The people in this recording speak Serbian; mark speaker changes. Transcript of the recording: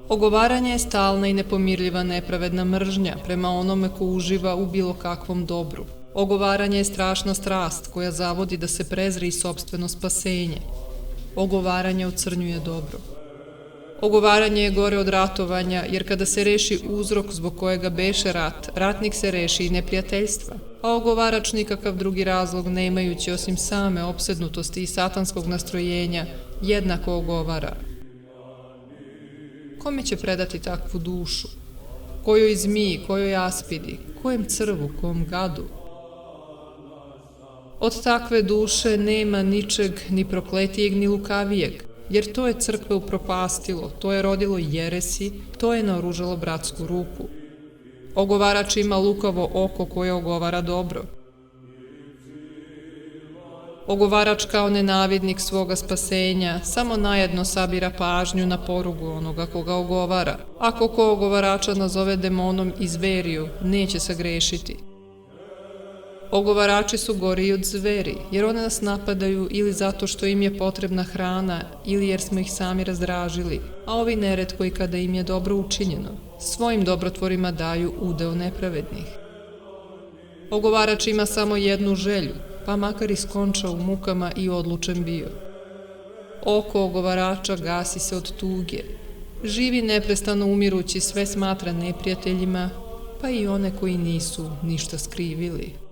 Speaker 1: Ogovaranje je stalna i nepomirljiva nepravedna mržnja prema onome ko uživa u bilo kakvom dobru. Ogovaranje je strašna strast koja zavodi da se prezri i sopstveno spasenje. Ogovaranje ocrnjuje dobro. Ogovaranje je gore od ratovanja, jer kada se reši uzrok zbog kojega beše rat, ratnik se reši i neprijateljstva, a ogovarač nikakav drugi razlog nemajući osim same opsednutosti i satanskog nastrojenja, jednako ogovara. Kome će predati takvu dušu? Kojoj zmiji, kojoj aspidi, kojem crvu, kom gadu? Od takve duše nema ničeg, ni prokletijeg, ni lukavijeg, jer to je crkve upropastilo, to je rodilo jeresi, to je naoružalo bratsku ruku. Ogovarač ima lukavo oko koje ogovara dobro. Ogovarač kao nenavidnik svoga spasenja samo najedno sabira pažnju na porugu onoga koga ogovara. Ako ko ogovarača nazove demonom i zveriju, neće sagrešiti. Ogovarači su gori od zveri, jer one nas napadaju ili zato što im je potrebna hrana, ili jer smo ih sami razdražili, a ovi neretko i kada im je dobro učinjeno, svojim dobrotvorima daju udeo nepravednih. Ogovarač ima samo jednu želju, pa makar iskončao u mukama i odlučen bio. Oko ogovarača gasi se od tuge. Živi neprestano umirući sve smatra neprijateljima, pa i one koji nisu ništa skrivili.